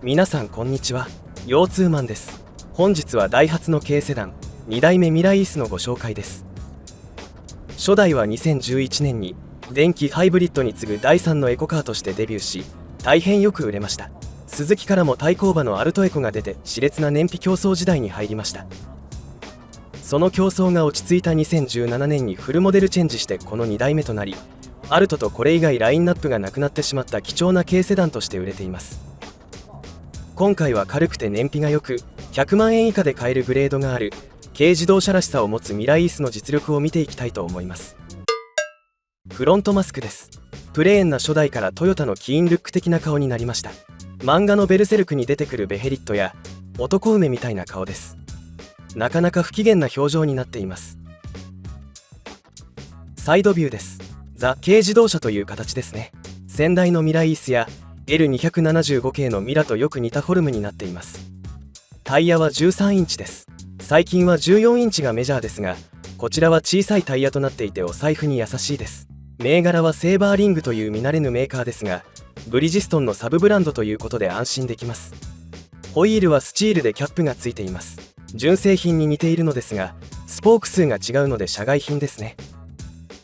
皆さんこんにちは。腰痛マンです。本日はダイハツの軽セダン2代目ミライースのご紹介です。初代は2011年に電気ハイブリッドに次ぐ第3のエコカーとしてデビューし、大変よく売れました。スズキからも対抗馬のアルトエコが出て熾烈な燃費競争時代に入りました。その競争が落ち着いた2017年にフルモデルチェンジしてこの2代目となり、アルトとこれ以外ラインナップがなくなってしまった貴重な軽セダンとして売れています。今回は軽くて燃費が良く100万円以下で買えるグレードがある軽自動車らしさを持つミライースの実力を見ていきたいと思います。フロントマスクです。プレーンな初代からトヨタのキーンルック的な顔になりました。漫画のベルセルクに出てくるベヘリットや男梅みたいな顔です。なかなか不機嫌な表情になっています。サイドビューです。ザ・軽自動車という形ですね。先代のミライースや L275 系のミラとよく似たフォルムになっています。タイヤは13インチです。最近は14インチがメジャーですが、こちらは小さいタイヤとなっていてお財布に優しいです。銘柄はセーバーリングという見慣れぬメーカーですが、ブリヂストンのサブブランドということで安心できます。ホイールはスチールでキャップがついています。純正品に似ているのですが、スポーク数が違うので社外品ですね。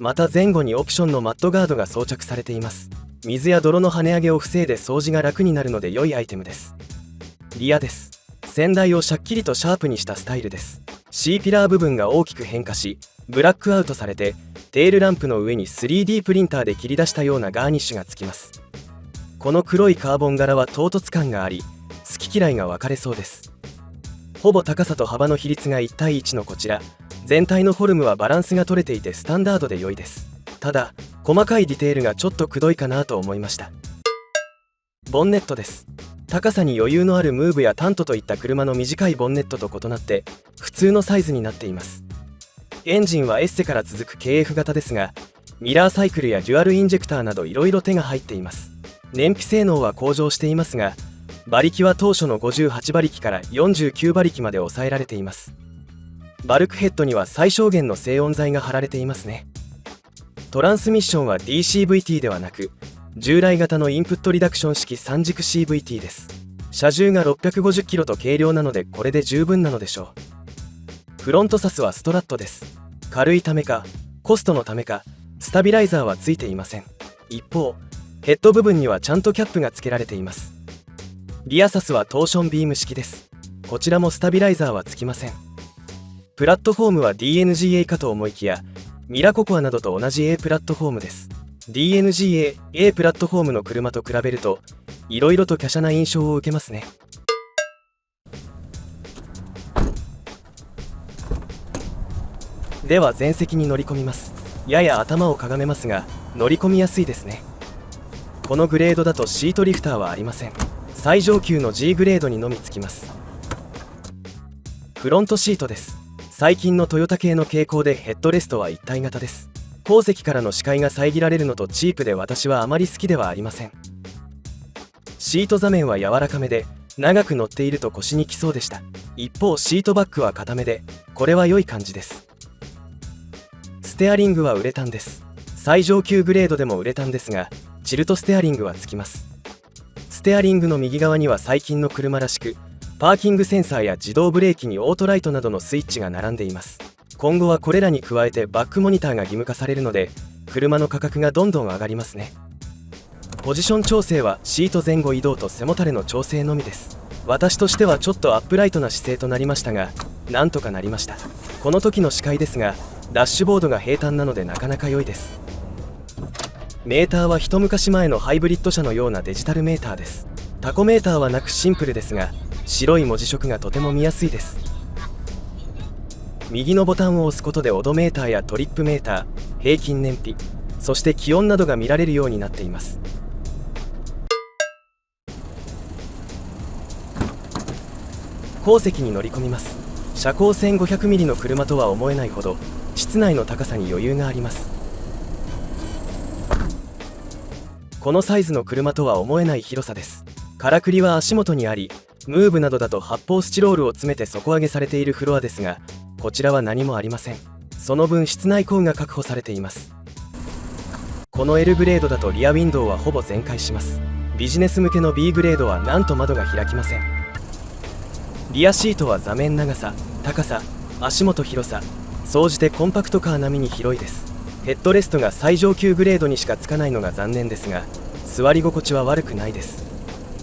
また前後にオプションのマットガードが装着されています。水や泥の跳ね上げを防いで掃除が楽になるので良いアイテムです。リアです。先代をしゃっきりとシャープにしたスタイルです。C ピラー部分が大きく変化し、ブラックアウトされて、テールランプの上に 3D プリンターで切り出したようなガーニッシュがつきます。この黒いカーボン柄は唐突感があり、好き嫌いが分かれそうです。ほぼ高さと幅の比率が1対1のこちら、全体のフォルムはバランスが取れていてスタンダードで良いです。ただ細かいディテールがちょっとくどいかなと思いました。ボンネットです。高さに余裕のあるムーブやタントといった車の短いボンネットと異なって普通のサイズになっています。エンジンはエッセから続く KF 型ですが、ミラーサイクルやデュアルインジェクターなどいろいろ手が入っています。燃費性能は向上していますが、馬力は当初の58馬力から49馬力まで抑えられています。バルクヘッドには最小限の静音材が貼られていますね。トランスミッションは DCVT ではなく、従来型のインプットリダクション式3軸 CVT です。車重が650キロと軽量なのでこれで十分なのでしょう。フロントサスはストラットです。軽いためかコストのためかスタビライザーはついていません。一方ヘッド部分にはちゃんとキャップが付けられています。リアサスはトーションビーム式です。こちらもスタビライザーはつきません。プラットフォームは DNGA かと思いきや、ミラココアなどと同じ A プラットフォームです。 DNGA、A プラットフォームの車と比べるといろいろと華奢な印象を受けますね。では前席に乗り込みます。やや頭をかがめますが乗り込みやすいですね。このグレードだとシートリフターはありません。最上級の G グレードにのみつきます。フロントシートです。最近のトヨタ系の傾向でヘッドレストは一体型です。後席からの視界が遮られるのとチープで私はあまり好きではありません。シート座面は柔らかめで長く乗っていると腰にきそうでした。一方シートバックは硬めでこれは良い感じです。ステアリングはウレタンです。最上級グレードでもウレタンですがチルトステアリングはつきます。ステアリングの右側には最近の車らしくパーキングセンサーや自動ブレーキにオートライトなどのスイッチが並んでいます。今後はこれらに加えてバックモニターが義務化されるので車の価格がどんどん上がりますね。ポジション調整はシート前後移動と背もたれの調整のみです。私としてはちょっとアップライトな姿勢となりましたがなんとかなりました。この時の視界ですがダッシュボードが平坦なのでなかなか良いです。メーターは一昔前のハイブリッド車のようなデジタルメーターです。タコメーターはなくシンプルですが白い文字色がとても見やすいです。右のボタンを押すことでオドメーターやトリップメーター、平均燃費、そして気温などが見られるようになっています。後席に乗り込みます。車高 1500mm の車とは思えないほど室内の高さに余裕があります。このサイズの車とは思えない広さです。からくりは足元にあり、ムーブなどだと発泡スチロールを詰めて底上げされているフロアですが、こちらは何もありません。その分室内工が確保されています。この L グレードだとリアウィンドウはほぼ全開します。ビジネス向けの B グレードはなんと窓が開きません。リアシートは座面長さ、高さ、足元広さ、総じてコンパクトカー並みに広いです。ヘッドレストが最上級グレードにしかつかないのが残念ですが、座り心地は悪くないです。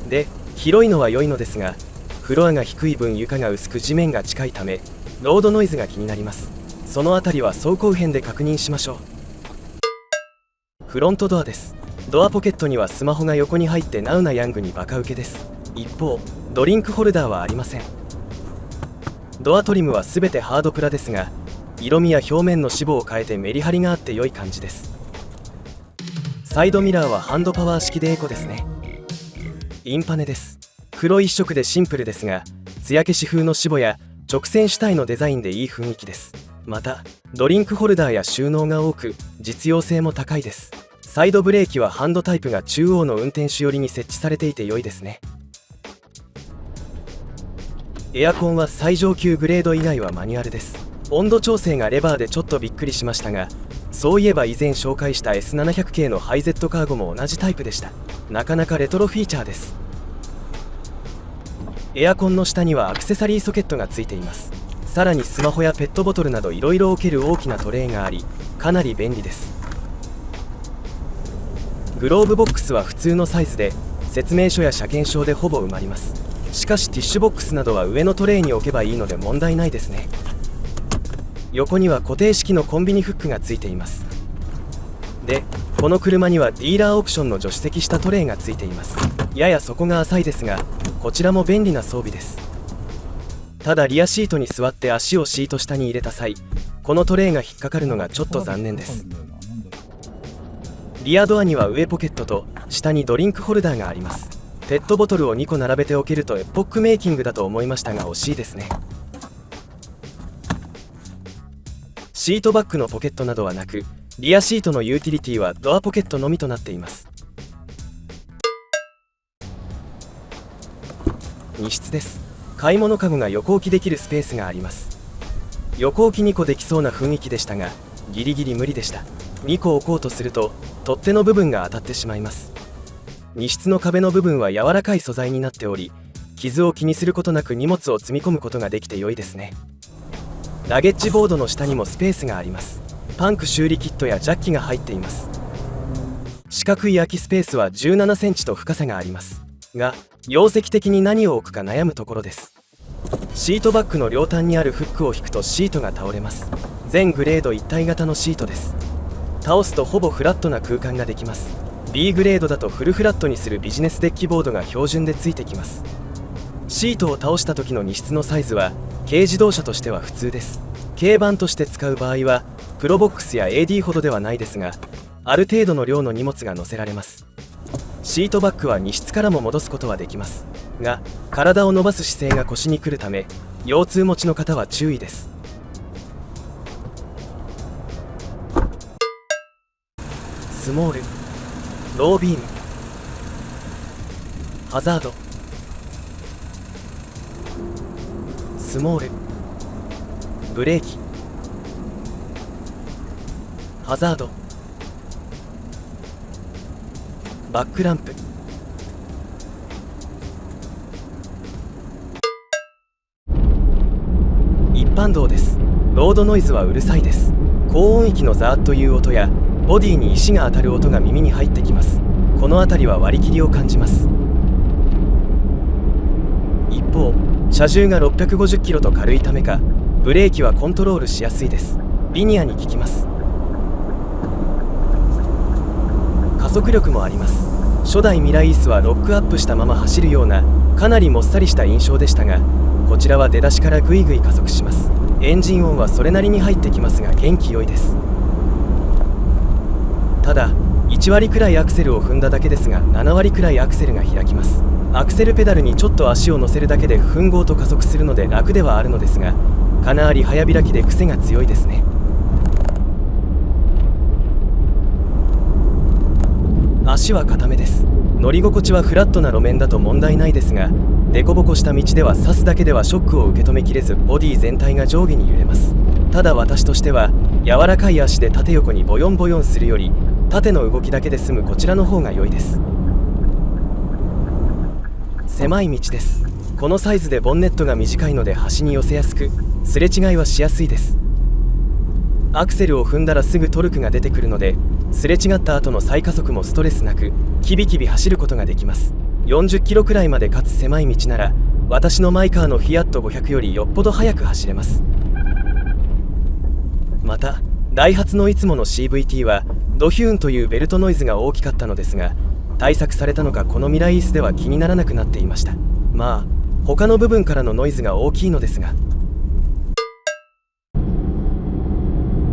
で、広いのは良いのですが、フロアが低い分床が薄く地面が近いため、ロードノイズが気になります。そのあたりは走行編で確認しましょう。フロントドアです。ドアポケットにはスマホが横に入ってナウなヤングにバカウケです。一方、ドリンクホルダーはありません。ドアトリムは全てハードプラですが、色味や表面の脂肪を変えてメリハリがあって良い感じです。サイドミラーはハンドパワー式でエコですね。インパネです。黒一色でシンプルですが、艶消し風の脂肪や直線主体のデザインでいい雰囲気です。またドリンクホルダーや収納が多く実用性も高いです。サイドブレーキはハンドタイプが中央の運転手寄りに設置されていて良いですね。エアコンは最上級グレード以外はマニュアルです。温度調整がレバーでちょっとびっくりしましたが、そういえば以前紹介した S700 系のハイゼットカーゴも同じタイプでした。なかなかレトロフィーチャーです。エアコンの下にはアクセサリーソケットがついています。さらにスマホやペットボトルなどいろいろ置ける大きなトレイがあり、かなり便利です。グローブボックスは普通のサイズで、説明書や車検証でほぼ埋まります。しかしティッシュボックスなどは上のトレイに置けばいいので問題ないですね。横には固定式のコンビニフックがついています。で、この車にはディーラーオプションの助手席下トレイがついています。やや底が浅いですが、こちらも便利な装備です。ただリアシートに座って足をシート下に入れた際、このトレイが引っかかるのがちょっと残念です。リアドアには上ポケットと下にドリンクホルダーがあります。ペットボトルを2個並べておけるとエポックメイキングだと思いましたが惜しいですね。シートバッグのポケットなどはなく、リアシートのユーティリティはドアポケットのみとなっています。荷室です。買い物かごが横置きできるスペースがあります。横置き2個できそうな雰囲気でしたが、ギリギリ無理でした。2個置こうとすると取っ手の部分が当たってしまいます。荷室の壁の部分は柔らかい素材になっており、傷を気にすることなく荷物を積み込むことができて良いですね。ラゲッジボードの下にもスペースがあります。パンク修理キットやジャッキが入っています。四角い空きスペースは17センチと深さがありますが、容積的に何を置くか悩むところです。シートバッグの両端にあるフックを引くとシートが倒れます。全グレード一体型のシートです。倒すとほぼフラットな空間ができます。 B グレードだとフルフラットにするビジネスデッキボードが標準でついてきます。シートを倒した時の荷室のサイズは軽自動車としては普通です。軽バンとして使う場合はプロボックスや AD ほどではないですが、ある程度の量の荷物が載せられます。シートバッグは荷室からも戻すことはできますが、体を伸ばす姿勢が腰にくるため腰痛持ちの方は注意です。スモール、ロービーム、ハザード、スモール、ブレーキ、ハザード、バックランプ、一般道です。ロードノイズはうるさいです。高音域のザーッという音やボディに石が当たる音が耳に入ってきます。この辺りは割り切りを感じます。一方、車重が650キロと軽いためか、ブレーキはコントロールしやすいです。リニアに効きます。加速力もあります。初代ミライースはロックアップしたまま走るようなかなりもっさりした印象でしたが、こちらは出だしからぐいぐい加速します。エンジン音はそれなりに入ってきますが元気良いです。ただ1割くらいアクセルを踏んだだけですが、7割くらいアクセルが開きます。アクセルペダルにちょっと足を乗せるだけでふんごうと加速するので楽ではあるのですが、かなり早開きで癖が強いですね。足は固めです。乗り心地はフラットな路面だと問題ないですが、凸凹した道では刺すだけではショックを受け止めきれず、ボディ全体が上下に揺れます。ただ私としては柔らかい足で縦横にボヨンボヨンするより、縦の動きだけで済むこちらの方が良いです。狭い道です。このサイズでボンネットが短いので端に寄せやすく、すれ違いはしやすいです。アクセルを踏んだらすぐトルクが出てくるので、すれ違った後の再加速もストレスなくキビキビ走ることができます。40キロくらいまでかつ狭い道なら、私のマイカーのフィアット500よりよっぽど速く走れます。またダイハツのいつもの CVT はドヒューンというベルトノイズが大きかったのですが、対策されたのかこのミライースでは気にならなくなっていました。まあ他の部分からのノイズが大きいのですが。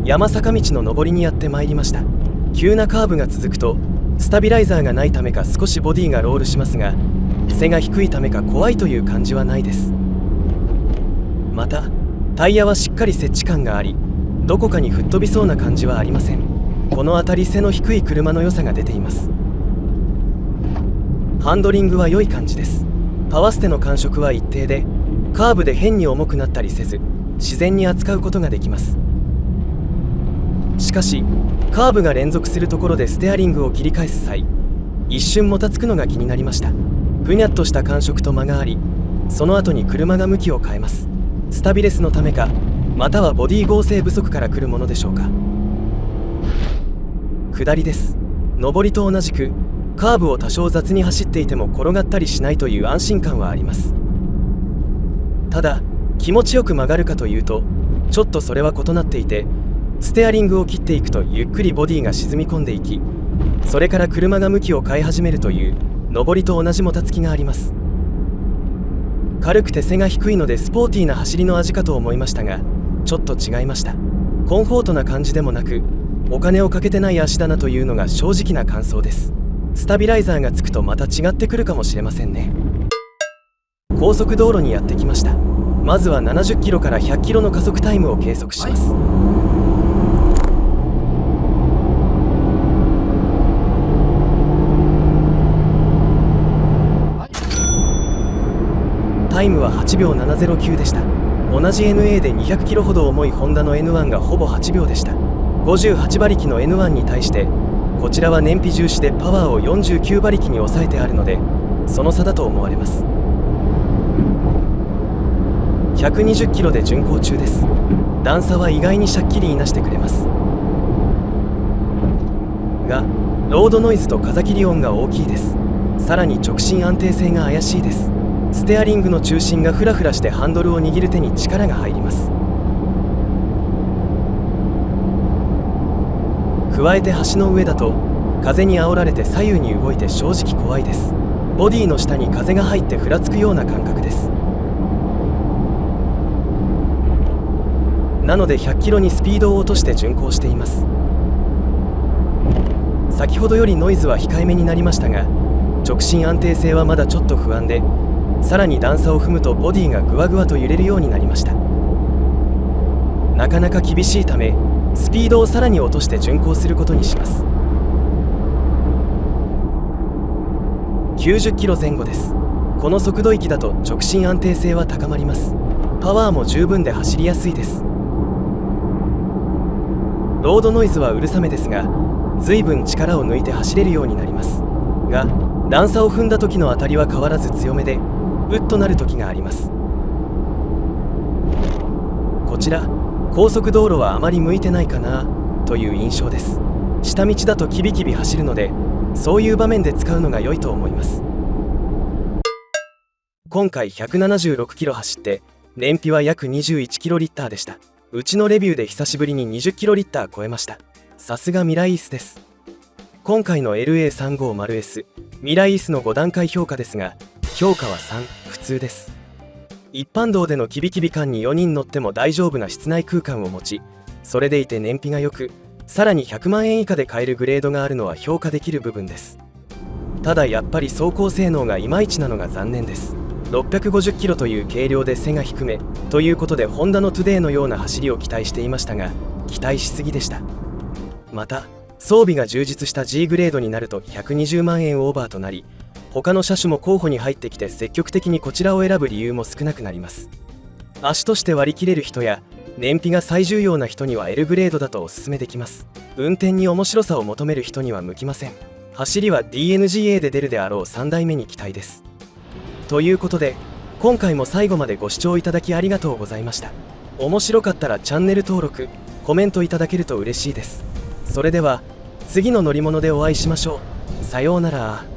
山坂道の上りにやってまいりました。急なカーブが続くとスタビライザーがないためか少しボディがロールしますが、背が低いためか怖いという感じはないです。またタイヤはしっかり接地感があり、どこかに吹っ飛びそうな感じはありません。この辺り背の低い車の良さが出ています。ハンドリングは良い感じです。パワステの感触は一定で、カーブで変に重くなったりせず自然に扱うことができます。しかしカーブが連続するところでステアリングを切り返す際、一瞬もたつくのが気になりました。ぐにゃっとした感触と間があり、その後に車が向きを変えます。スタビレスのためか、またはボディ剛性不足から来るものでしょうか。下りです。上りと同じくカーブを多少雑に走っていても転がったりしないという安心感はあります。ただ気持ちよく曲がるかというと、ちょっとそれは異なっていて、ステアリングを切っていくとゆっくりボディが沈み込んでいき、それから車が向きを変え始めるという上りと同じもたつきがあります。軽くて背が低いのでスポーティーな走りの味かと思いましたが、ちょっと違いました。コンフォートな感じでもなく、お金をかけてない足だなというのが正直な感想です。スタビライザーがつくとまた違ってくるかもしれませんね。高速道路にやってきました。まずは70キロから100キロの加速タイムを計測します。タイムは8秒709でした。同じ NA で200キロほど重いホンダの N1 がほぼ8秒でした。58馬力の N1 に対して、こちらは燃費重視でパワーを49馬力に抑えてあるので、その差だと思われます。120キロで巡航中です。段差は意外にしゃっきりいなしてくれますが、ロードノイズと風切り音が大きいです。さらに直進安定性が怪しいです。ステアリングの中心がフラフラしてハンドルを握る手に力が入ります。加えて橋の上だと風に煽られて左右に動いて正直怖いです。ボディの下に風が入ってふらつくような感覚です。なので100キロにスピードを落として巡航しています。先ほどよりノイズは控えめになりましたが、直進安定性はまだちょっと不安で、さらに段差を踏むとボディがグワグワと揺れるようになりました。なかなか厳しいため、スピードをさらに落として巡航することにします。90キロ前後です。この速度域だと直進安定性は高まります。パワーも十分で走りやすいです。ロードノイズはうるさめですが、随分力を抜いて走れるようになりますが、段差を踏んだ時の当たりは変わらず強めで、うっとなる時があります。こちら高速道路はあまり向いてないかなという印象です。下道だとキビキビ走るので、そういう場面で使うのが良いと思います。今回176キロ走って燃費は約21キロリッターでした。うちのレビューで久しぶりに20キロリッター超えました。さすがミライースです。今回の LA350S ミライースの5段階評価ですが、評価は3、普通です。一般道でのキビキビ感に4人乗っても大丈夫な室内空間を持ち、それでいて燃費が良く、さらに100万円以下で買えるグレードがあるのは評価できる部分です。ただやっぱり走行性能がいまいちなのが残念です。650キロという軽量で背が低めということで、ホンダのトゥデイのような走りを期待していましたが、期待しすぎでした。また装備が充実した G グレードになると120万円オーバーとなり、他の車種も候補に入ってきて積極的にこちらを選ぶ理由も少なくなります。足として割り切れる人や燃費が最重要な人には L グレードだとおすすめできます。運転に面白さを求める人には向きません。走りは DNGA で出るであろう3代目に期待です。ということで今回も最後までご視聴いただきありがとうございました。面白かったらチャンネル登録コメントいただけると嬉しいです。それでは次の乗り物でお会いしましょう。さようなら。